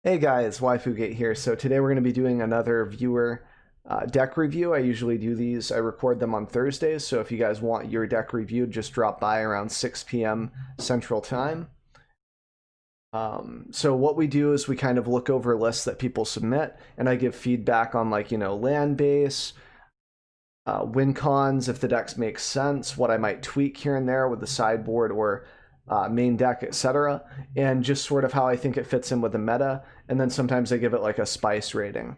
Hey guys, Waifugate here. So today we're going to be doing another viewer deck review. I usually do these, I record them on Thursdays. So if you guys want your deck reviewed, just drop by around 6 p.m. Central Time. So what we do is we kind of look over lists that people submit, and I give feedback on land base, win cons, if the decks make sense, what I might tweak here and there with the sideboard or main deck, etc., and just sort of how I think it fits in with the meta. And then sometimes I give it like a spice rating.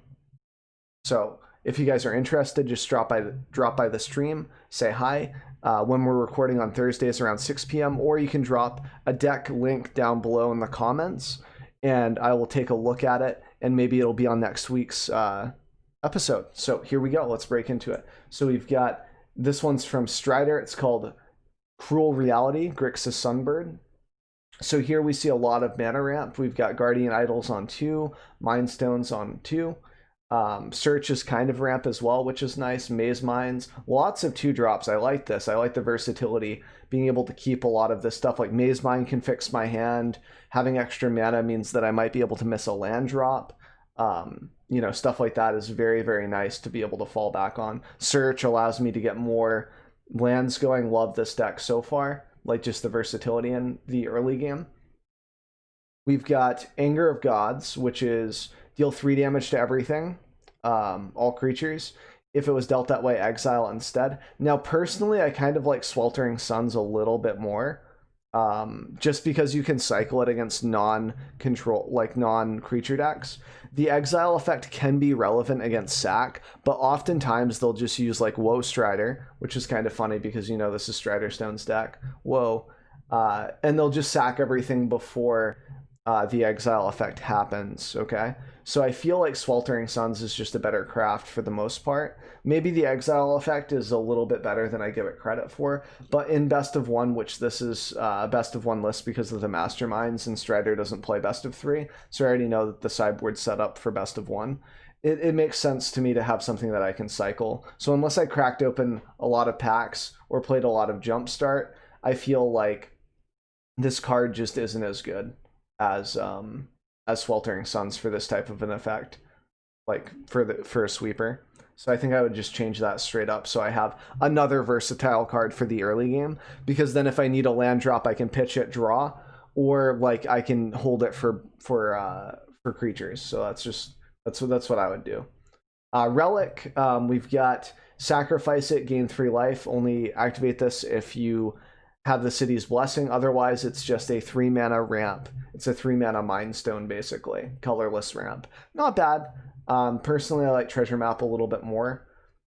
So if you guys are interested, just drop by the stream, say hi. When we're recording on Thursdays around 6 p.m., or you can drop a deck link down below in the comments, and I will take a look at it, and maybe it'll be on next week's episode. So here we go. Let's break into it. So we've got this one's from Strider. It's called Cruel Reality, Grixis Sunbird. So here we see a lot of mana ramp. We've got Guardian Idols on 2, Mind Stones on 2. Search is kind of ramp as well, which is nice. Maze Mines, lots of 2-drops. I like this. I like the versatility, being able to keep a lot of this stuff. Like Maze Mine can fix my hand. Having extra mana means that I might be able to miss a land drop. Stuff like that is very, very nice to be able to fall back on. Search allows me to get more lands going. Love this deck so far, like just the versatility in the early game. We've got Anger of Gods, which is deal 3 damage to everything, all creatures. If it was dealt that way, exile instead. Now, personally, I kind of like Sweltering Suns a little bit more, just because you can cycle it against non-control, like non-creature decks. The exile effect can be relevant against sack, but oftentimes they'll just use like Woe Strider, which is kind of funny because this is Strider Stone's deck. Whoa. And they'll just sack everything before the exile effect happens, okay? So I feel like Sweltering Suns is just a better craft for the most part. Maybe the exile effect is a little bit better than I give it credit for, but in best of one, which this is a best of one list because of the masterminds, and Strider doesn't play best of 3, so I already know that the sideboard's set up for best of 1. It makes sense to me to have something that I can cycle. So unless I cracked open a lot of packs or played a lot of Jumpstart, I feel like this card just isn't as good as Sweltering Suns for this type of an effect, like for a sweeper. So I think I would just change that straight up, so I have another versatile card for the early game, because then if I need a land drop, I can pitch it, draw, or like I can hold it for creatures. So that's what I would do. Relic, we've got sacrifice it, gain 3 life. Only activate this if you have the city's blessing. Otherwise, it's just a 3 mana ramp. It's a 3 mana Mind Stone, basically. Colorless ramp. Not bad. Personally, I like Treasure Map a little bit more.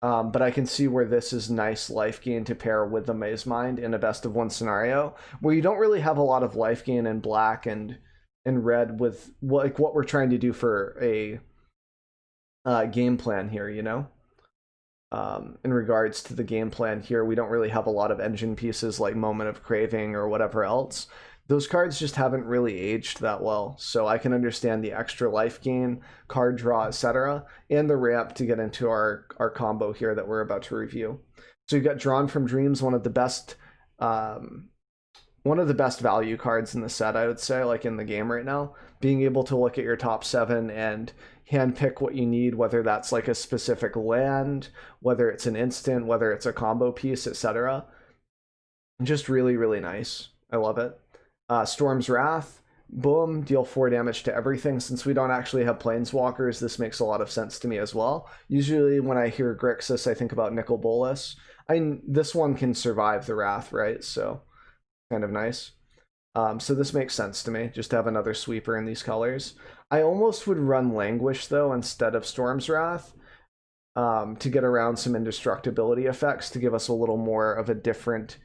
But I can see where this is nice life gain to pair with the Maze Mind in a best of 1 scenario, where you don't really have a lot of life gain in black and red with like what we're trying to do for a game plan here, in regards to the game plan here, we don't really have a lot of engine pieces like Moment of Craving or whatever else. Those cards just haven't really aged that well, so I can understand the extra life gain, card draw, etc., and the ramp to get into our combo here that we're about to review. So you've got Drawn from Dreams, one of the best value cards in the set, I would say, like in the game right now. Being able to look at your top 7 and handpick what you need, whether that's like a specific land, whether it's an instant, whether it's a combo piece, etc. Just really, really nice. I love it. Storm's Wrath, boom, deal 4 damage to everything. Since we don't actually have planeswalkers, this makes a lot of sense to me as well. Usually when I hear Grixis, I think about Nicol Bolas. This one can survive the Wrath, right? So kind of nice. So this makes sense to me, just to have another sweeper in these colors. I almost would run Languish, though, instead of Storm's Wrath, to get around some indestructibility effects, to give us a little more of a different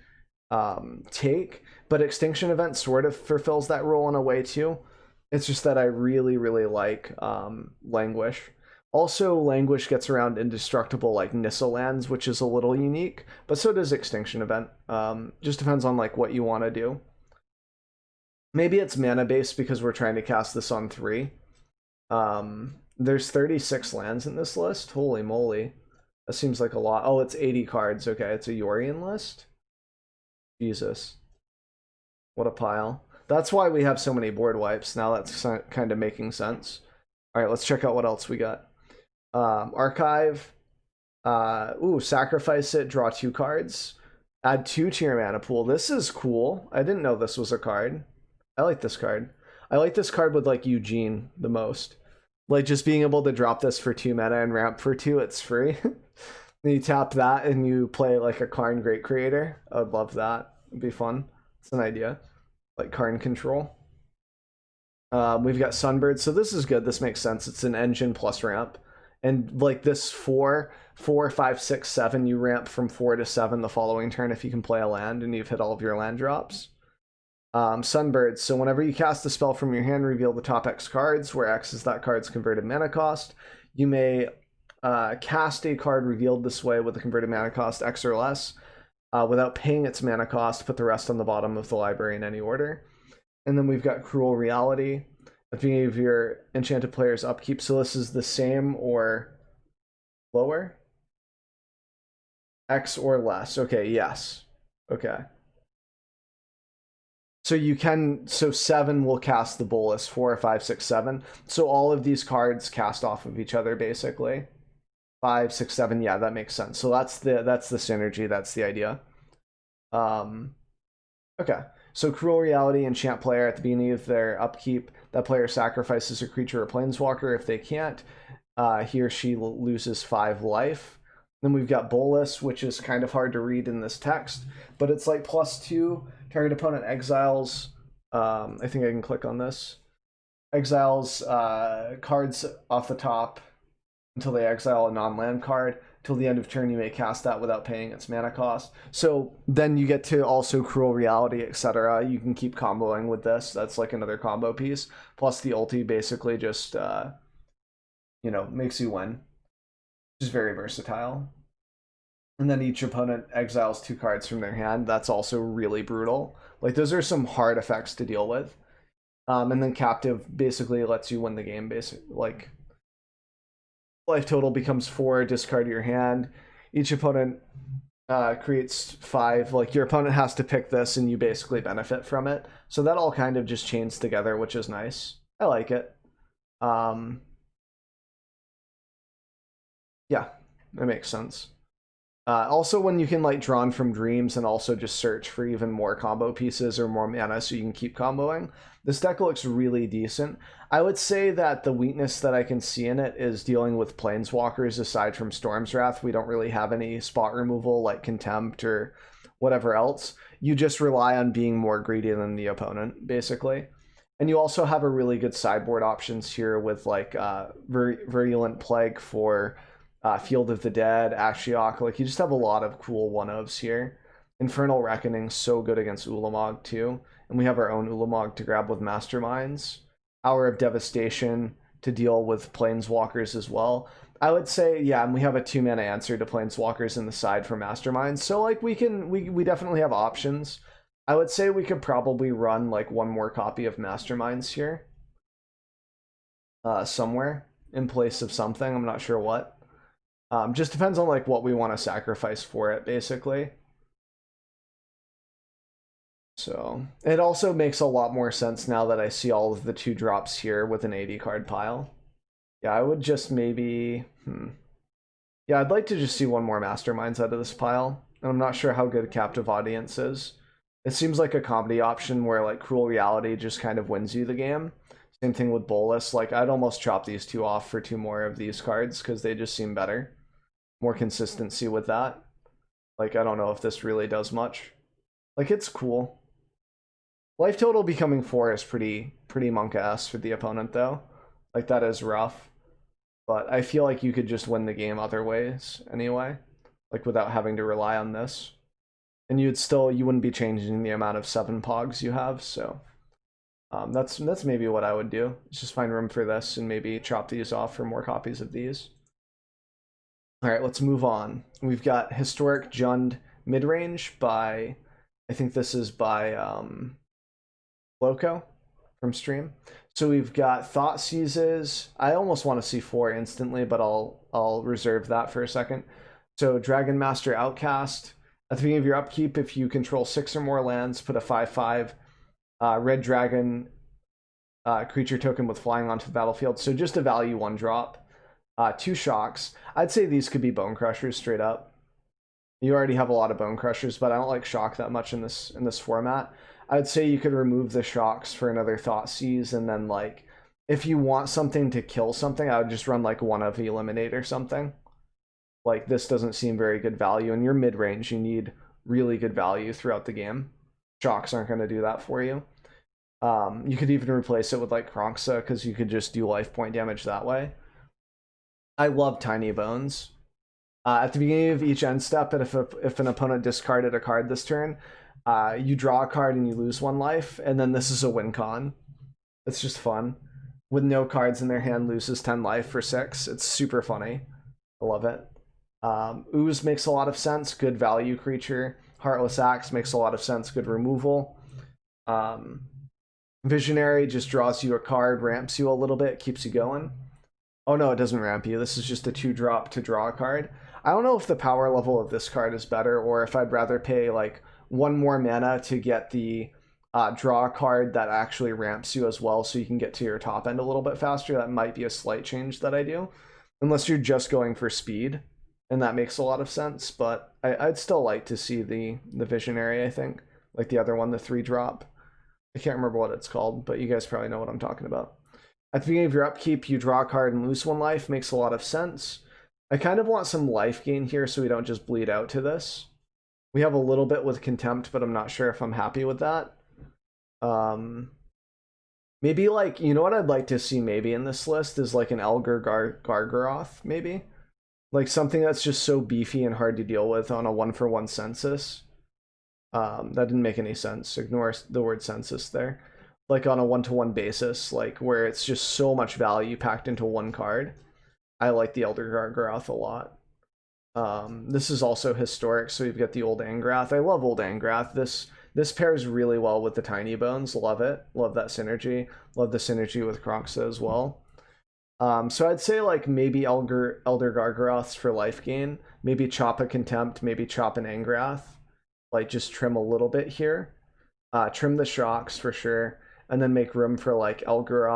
take. But Extinction Event sort of fulfills that role in a way, too. It's just that I really, really like Languish. Also, Languish gets around indestructible like Nissa lands, which is a little unique, but so does Extinction Event. Just depends on like what you want to do. Maybe it's mana based because we're trying to cast this on 3. There's 36 lands in this list. Holy moly. That seems like a lot. Oh, it's 80 cards. Okay, it's a Yorion list. Jesus. What a pile. That's why we have so many board wipes. Now that's kind of making sense. All right, let's check out what else we got. Archive. Sacrifice it, draw 2 cards. Add 2 to your mana pool. This is cool. I didn't know this was a card. I like this card. I like this card with like Eugene the most. Like just being able to drop this for 2 mana and ramp for 2, it's free. Then you tap that and you play like a Karn Great Creator. I would love that. It'd be fun. It's an idea. Like Karn control. We've got Sunbird. So this is good. This makes sense. It's an engine plus ramp. And like this 4, 5, 6, 7, you ramp from 4 to 7 the following turn if you can play a land and you've hit all of your land drops. Sunbird. So whenever you cast a spell from your hand, reveal the top X cards, where X is that card's converted mana cost. You may cast a card revealed this way with a converted mana cost X or less without paying its mana cost. Put the rest on the bottom of the library in any order. And then we've got Cruel Reality. At the beginning of your enchanted player's upkeep. So this is the same or lower? X or less. Okay, yes. Okay. So you can, so 7 will cast the bolus, 4, 5, 6, 7. So all of these cards cast off of each other basically. 5, 6, 7, yeah, that makes sense. So that's the synergy, that's the idea. Okay. So Cruel Reality, enchant player at the beginning of their upkeep. That player sacrifices a creature or planeswalker. If they can't, he or she loses 5 life. Then we've got Bolus, which is kind of hard to read in this text, but it's like +2. Target opponent exiles. I think I can click on this. Exiles cards off the top until they exile a non-land card. Till the end of turn, you may cast that without paying its mana cost. So then you get to also Cruel Reality, etc. You can keep comboing with this. That's like another combo piece. Plus the ulti basically just, makes you win. Which is very versatile. And then each opponent exiles 2 cards from their hand. That's also really brutal. Like those are some hard effects to deal with. And then Captive basically lets you win the game. Like life total becomes 4, discard your hand. Each opponent creates 5. Like your opponent has to pick this and you basically benefit from it. So that all kind of just chains together, which is nice. I like it. Yeah, that makes sense. Also when you can like Drawn from Dreams and also just search for even more combo pieces or more mana so you can keep comboing, this deck looks really decent. I would say that the weakness that I can see in it is dealing with planeswalkers. Aside from Storm's Wrath, we don't really have any spot removal like Contempt or whatever else. You just rely on being more greedy than the opponent, basically. And you also have a really good sideboard options here with like Virulent Plague for Field of the Dead, Ashiok. Like you just have a lot of cool 1-ofs here. Infernal Reckoning, so good against Ulamog too. And we have our own Ulamog to grab with Masterminds. Hour of Devastation to deal with Planeswalkers as well. I would say, yeah, and we have a 2-mana answer to Planeswalkers in the side for Masterminds. So like we definitely have options. I would say we could probably run like 1 more copy of Masterminds here. Somewhere in place of something. I'm not sure what. Just depends on like what we want to sacrifice for it, basically. So it also makes a lot more sense now that I see all of the 2 drops here with an 80 card pile. Yeah, I would just maybe... Yeah, I'd like to just see 1 more Masterminds out of this pile. And I'm not sure how good Captive Audience is. It seems like a comedy option where like Cruel Reality just kind of wins you the game. Same thing with Bolus. Like I'd almost chop these 2 off for 2 more of these cards because they just seem better. More consistency with that. Like I don't know if this really does much. Like it's cool. Life total becoming 4 is pretty monka-esque for the opponent though. Like that is rough. But I feel like you could just win the game other ways anyway. Like without having to rely on this. And you wouldn't be changing the amount of 7 pogs you have, so that's maybe what I would do. Just find room for this and maybe chop these off for more copies of these. All right, let's move on. We've got Historic Jund Midrange by, I think this is by Loco from stream. So we've got Thought Seizes. I almost want to see 4 instantly, but I'll reserve that for a second. So Dragon Master Outcast. At the beginning of your upkeep, if you control 6 or more lands, put a 5/5 Red dragon, creature token with flying onto the battlefield. So just a value 1-drop. 2 shocks. I'd say these could be Bone Crushers straight up. You already have a lot of Bone Crushers, but I don't like shock that much in this format. I'd say you could remove the shocks for another Thoughtseize, and then like if you want something to kill something, I would just run like one of Eliminate or something. Like this doesn't seem very good value. In your mid range, you need really good value throughout the game. Shocks aren't going to do that for you. You could even replace it with like Kronksa because you could just do life point damage that way. I love Tiny Bones. At the beginning of each end step, and if an opponent discarded a card this turn, you draw a card and you lose 1 life, and then this is a win con. It's just fun. With no cards in their hand, loses 10 life for 6. It's super funny. I love it. Ooze makes a lot of sense. Good value creature. Heartless Axe makes a lot of sense. Good removal. Visionary just draws you a card, ramps you a little bit, keeps you going. Oh no, it doesn't ramp you. This is just a 2-drop to draw a card. I don't know if the power level of this card is better, or if I'd rather pay like 1 more mana to get the draw a card that actually ramps you as well, so you can get to your top end a little bit faster. That might be a slight change that I do, unless you're just going for speed, and that makes a lot of sense. But I'd still like to see the Visionary, I think, like the other one, the 3-drop. I can't remember what it's called, but you guys probably know what I'm talking about. At the beginning of your upkeep, you draw a card and lose 1 life. Makes a lot of sense. I kind of want some life gain here so we don't just bleed out to this. We have a little bit with Contempt, but I'm not sure if I'm happy with that. Maybe like, you know what I'd like to see maybe in this list is like an Elgar Gargaroth, maybe? Like something that's just so beefy and hard to deal with on a 1-for-1 census. That didn't make any sense. Ignore the word census there. Like on a 1-to-1 basis, like where it's just so much value packed into 1 card. I like the Elder Gargaroth a lot. This is also historic, so we've got the old Angrath. I love old Angrath. This pairs really well with the Tiny Bones. Love it. Love that synergy. Love the synergy with Kronksa as well. So I'd say like maybe Elder Gargaroths for life gain. Maybe chop a Contempt. Maybe chop an Angrath. Like just trim a little bit here. Trim the shocks for sure. And then make room for like Elder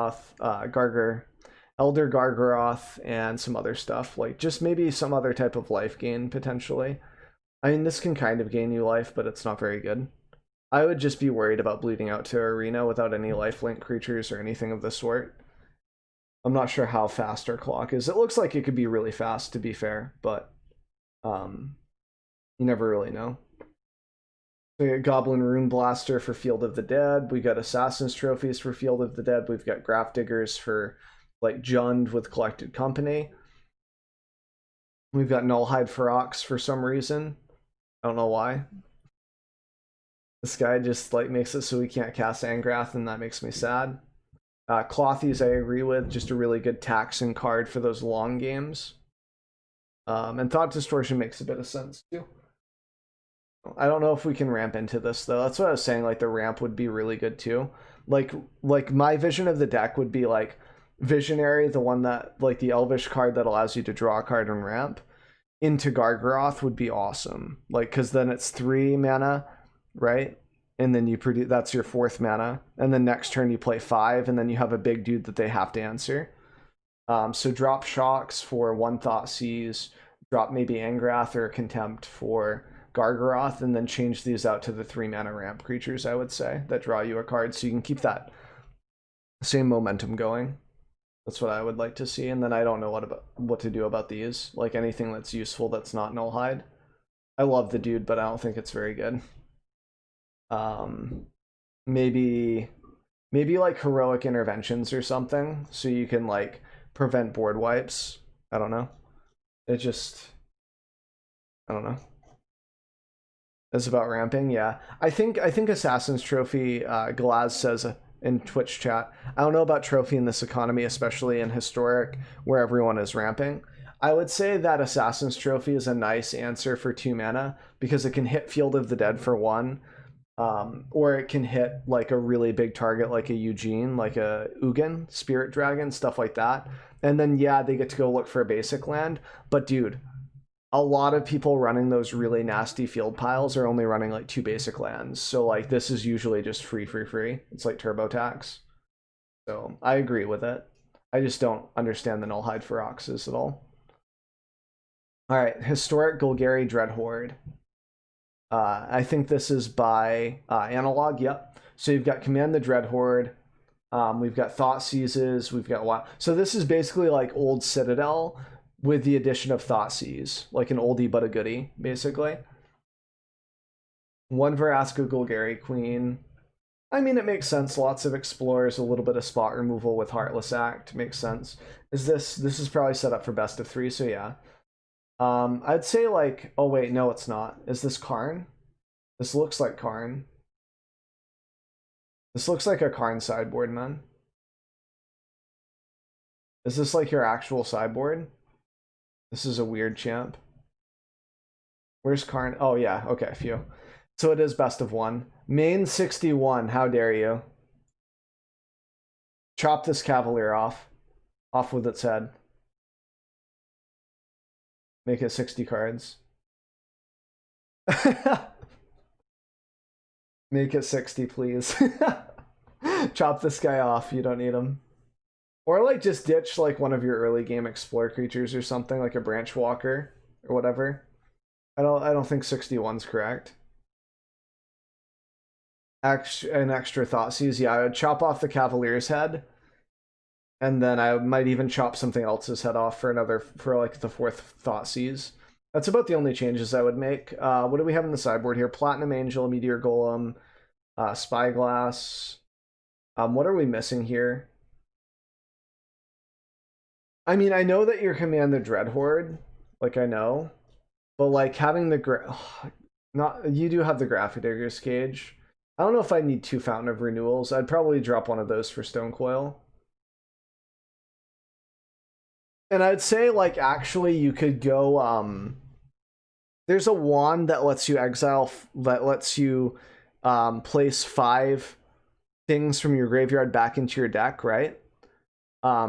Gargaroth and some other stuff. Like just maybe some other type of life gain potentially. I mean, this can kind of gain you life, but it's not very good. I would just be worried about bleeding out to Arena without any lifelink creatures or anything of the sort. I'm not sure how fast our clock is. It looks like it could be really fast, to be fair, but you never really know. We got Goblin Rune Blaster for Field of the Dead. We got Assassin's Trophies for Field of the Dead. We've got Grafdiggers for like Jund with Collected Company. We've got Nullhide Ferox for some reason. I don't know why. This guy just like makes it so we can't cast Angrath, and that makes me sad. Clothies I agree with, just a really good taxing card for those long games. And Thought Distortion makes a bit of sense too. I don't know if we can ramp into this though. That's what I was saying, like the ramp would be really good too. Like my vision of the deck would be like Visionary, the one that like the Elvish card that allows you to draw a card and ramp, into Gargaroth would be awesome. Like because then it's 3 mana, right? And then you produce, that's your 4th mana, and then next turn you play 5, and then you have a big dude that they have to answer. So drop shocks for 1 Thoughtseize, drop maybe Angrath or Contempt for Gargaroth, and then change these out to the 3 mana ramp creatures, I would say, that draw you a card, so you can keep that same momentum going. That's what I would like to see. And then I don't know what to do about these, like anything that's useful that's not Nullhide. I love the dude, but I don't think it's very good. Maybe like Heroic Interventions or something, so you can like prevent board wipes. I don't know. It just, I don't know. It's about ramping, yeah. I think Assassin's Trophy, Glaz says in Twitch chat, I don't know about Trophy in this economy, especially in Historic, where everyone is ramping. I would say that Assassin's Trophy is a nice answer for 2 mana, because it can hit Field of the Dead for 1, or it can hit like a really big target like a Eugene, like a Ugin, Spirit Dragon, stuff like that. And then, yeah, they get to go look for a basic land. But dude, a lot of people running those really nasty field piles are only running like 2 basic lands. So like this is usually just free. It's like turbo tax. So I agree with it. I just don't understand the Nullhide Feroxes at all. All right, Historic Golgari Dreadhorde. I think this is by Analog. Yep. So you've got Command the Dreadhorde. We've got Thought Seizes. We've got Wild. So this is basically like old Citadel with the addition of Thought Seize, like an oldie but a goodie, basically. 1 Vraska Golgari Queen. I mean, it makes sense. Lots of explorers, a little bit of spot removal with Heartless Act makes sense. This is probably set up for best of 3, so yeah. I'd say like, oh wait, no, it's not. Is this Karn? This looks like Karn. This looks like a Karn sideboard, man. Is this like your actual sideboard? This is a weird champ. Where's Karn? Oh yeah, okay, phew. So it is best of 1. Main 61, how dare you. Chop this Cavalier off. Off with its head. Make it 60 cards. Make it 60, please. Chop this guy off. You don't need him. Or like just ditch like one of your early game explore creatures or something, like a Branch Walker or whatever. I don't think 61's correct. An extra Thought Seize. Yeah, I would chop off the Cavalier's head. And then I might even chop something else's head off for like the 4th Thought Seize. That's about the only changes I would make. What do we have in the sideboard here? Platinum Angel, Meteor Golem, Spyglass. What are we missing here? I mean, I know that you're Command the Dreadhorde, like I know, but like having the you do have the Graphidigger's Cage. I don't know if I need 2 Fountain of Renewals. I'd probably drop one of those for Stonecoil. And I'd say like actually you could go there's a wand that lets you exile that lets you place 5 things from your graveyard back into your deck, right?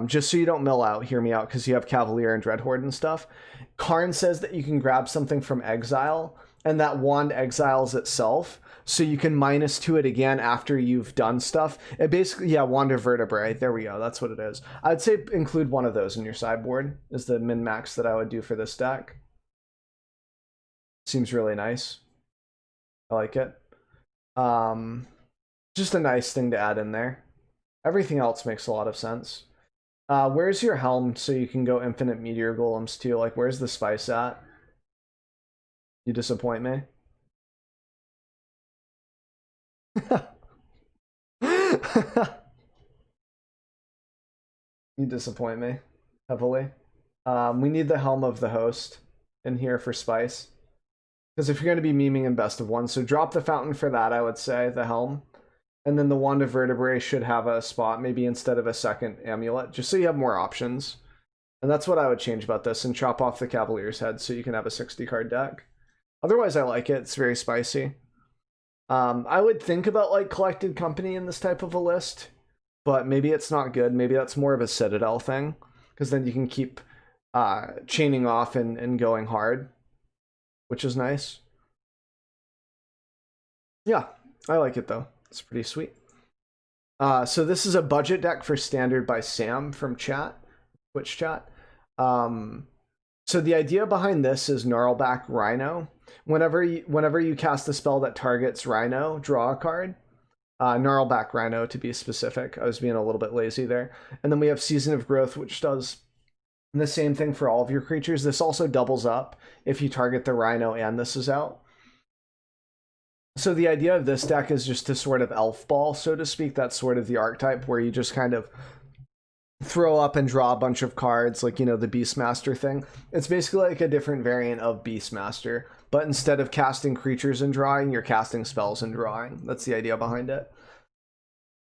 Just so you don't mill out, hear me out, because you have Cavalier and Dreadhorde and stuff. Karn says that you can grab something from exile, and that wand exiles itself, so you can -2 it again after you've done stuff. It basically, yeah, Wand of Vertebrae. There we go. That's what it is. I'd say include one of those in your sideboard is the min-max that I would do for this deck. Seems really nice. I like it. Just a nice thing to add in there. Everything else makes a lot of sense. Where's your Helm so you can go infinite Meteor Golems too? Like, where's the spice at? You disappoint me. You disappoint me heavily. We need the Helm of the Host in here for spice. Because if you're going to be memeing in best of 1, so drop the Fountain for that, I would say, the Helm. And then the Wand of Vertebrae should have a spot, maybe instead of a 2nd Amulet, just so you have more options. And that's what I would change about this, and chop off the Cavalier's head so you can have a 60-card deck. Otherwise, I like it. It's very spicy. I would think about like Collected Company in this type of a list, but maybe it's not good. Maybe that's more of a Citadel thing, because then you can keep chaining off and going hard, which is nice. Yeah, I like it though. It's pretty sweet. So this is a budget deck for Standard by Sam from chat, Twitch chat. So the idea behind this is Gnarlback Rhino. Whenever you cast a spell that targets Rhino, draw a card. Gnarlback Rhino to be specific. I was being a little bit lazy there. And then we have Season of Growth, which does the same thing for all of your creatures. This also doubles up if you target the Rhino and this is out. So the idea of this deck is just to sort of elf ball, so to speak. That's sort of the archetype where you just kind of throw up and draw a bunch of cards, like, you know, the Beastmaster thing. It's basically like a different variant of Beastmaster, but instead of casting creatures and drawing, you're casting spells and drawing. That's the idea behind it.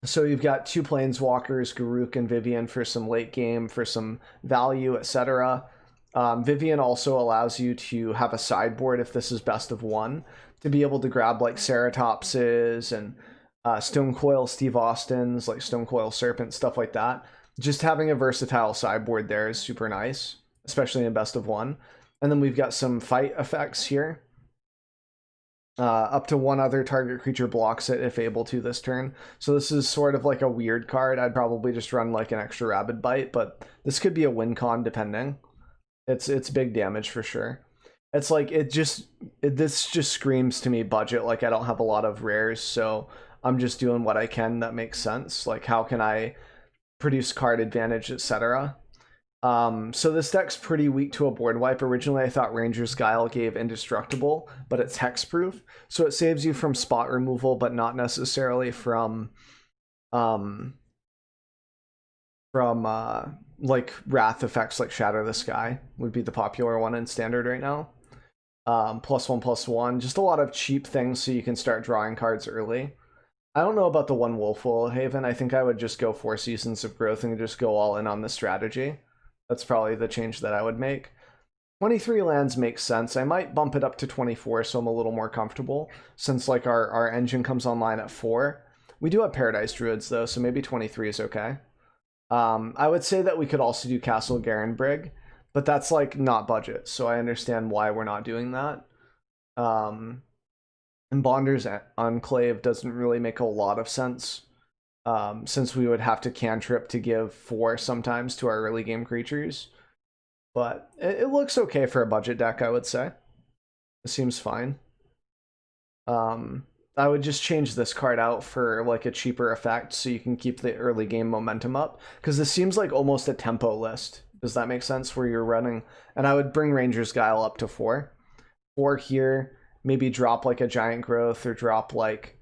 So you've got 2 Planeswalkers, Garruk and Vivian, for some late game, for some value, etc. Vivian also allows you to have a sideboard if this is best of 1, to be able to grab like Ceratopses and Stonecoil Steve Austins, like Stonecoil Serpent, stuff like that. Just having a versatile sideboard there is super nice, especially in best of 1. And then we've got some fight effects here. Up to one other target creature blocks it if able to this turn. So this is sort of like a weird card. I'd probably just run like an extra Rabid Bite, but this could be a win con depending. It's big damage for sure. It's like this just screams to me budget. Like I don't have a lot of rares, so I'm just doing what I can that makes sense. Like how can I produce card advantage, etc. So this deck's pretty weak to a board wipe. Originally, I thought Ranger's Guile gave Indestructible, but it's hexproof, so it saves you from spot removal, but not necessarily from like Wrath effects like Shatter the Sky would be the popular one in Standard right now. +1/+1, just a lot of cheap things so you can start drawing cards early. I don't know about the one Wolfwell Haven. I think I would just go 4 Seasons of Growth and just go all in on this strategy. That's probably the change that I would make. 23 lands makes sense. I might bump it up to 24 so I'm a little more comfortable, since like our engine comes online at 4. We do have Paradise Druids though, so maybe 23 is okay. I would say that we could also do Castle Garenbrig, but that's like not budget, so I understand why we're not doing that. And Bonder's Enclave doesn't really make a lot of sense, since we would have to cantrip to give 4 sometimes to our early game creatures. But it looks okay for a budget deck, I would say. It seems fine. I would just change this card out for like a cheaper effect so you can keep the early game momentum up, because this seems like almost a tempo list. Does that make sense? Where you're running, and I would bring Ranger's Guile up to 4. 4 here, maybe drop like a Giant Growth, or drop like,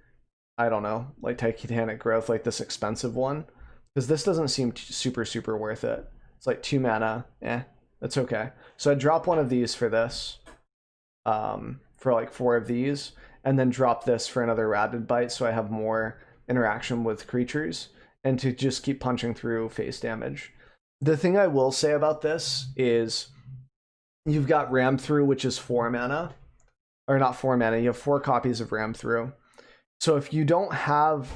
I don't know, like Titanic Growth, like this expensive one, because this doesn't seem super worth it. It's like 2 mana, that's okay. So I'd drop one of these for this, for like 4 of these, and then drop this for another Rabid Bite so I have more interaction with creatures, and to just keep punching through face damage. The thing I will say about this is you've got Ram Through, which is 4 mana, or not 4 mana, you have 4 copies of Ram Through. So if you don't have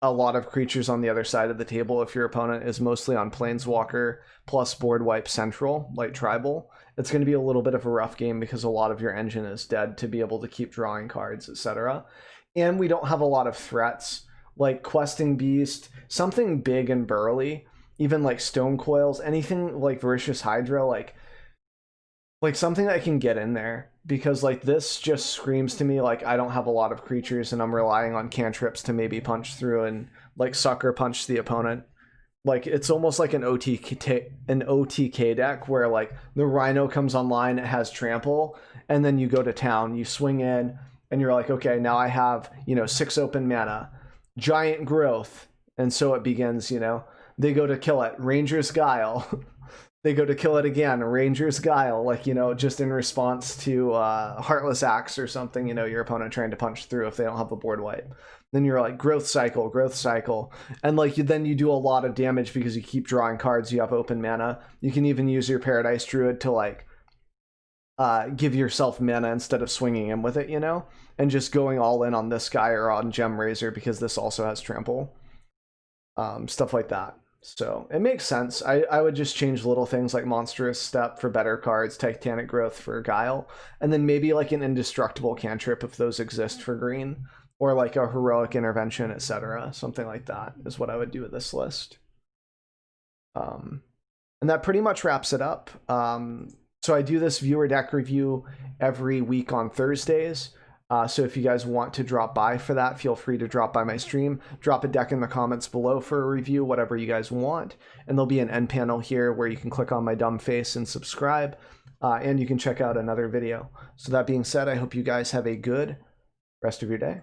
a lot of creatures on the other side of the table, if your opponent is mostly on Planeswalker plus board wipe central, like Tribal, it's going to be a little bit of a rough game because a lot of your engine is dead to be able to keep drawing cards, etc. And we don't have a lot of threats, like Questing Beast, something big and burly, even like Stone Coils, anything like Voracious Hydra, like something that can get in there, because like this just screams to me like I don't have a lot of creatures and I'm relying on cantrips to maybe punch through and like sucker punch the opponent. Like it's almost like an OTK deck where like the Rhino comes online, it has trample, and then you go to town, you swing in, and you're like, okay, now I have, 6 open mana, Giant Growth, and so it begins. They go to kill it, Ranger's Guile. They go to kill it again, Ranger's Guile, like, just in response to Heartless Axe or something, your opponent trying to punch through if they don't have a board wipe. Then you're like, Growth Cycle. And like then you do a lot of damage because you keep drawing cards, you have open mana. You can even use your Paradise Druid to like give yourself mana instead of swinging him with it, and just going all in on this guy or on Gem Razor because this also has trample. Stuff like that. So it makes sense. I would just change little things like Monstrous Step for better cards, Titanic Growth for Guile, and then maybe like an Indestructible cantrip if those exist for green, or like a Heroic Intervention, etc. Something like that is what I would do with this list. And that pretty much wraps it up. So I do this viewer deck review every week on Thursdays. So if you guys want to drop by for that, feel free to drop by my stream. Drop a deck in the comments below for a review, whatever you guys want. And there'll be an end panel here where you can click on my dumb face and subscribe. And you can check out another video. So that being said, I hope you guys have a good rest of your day.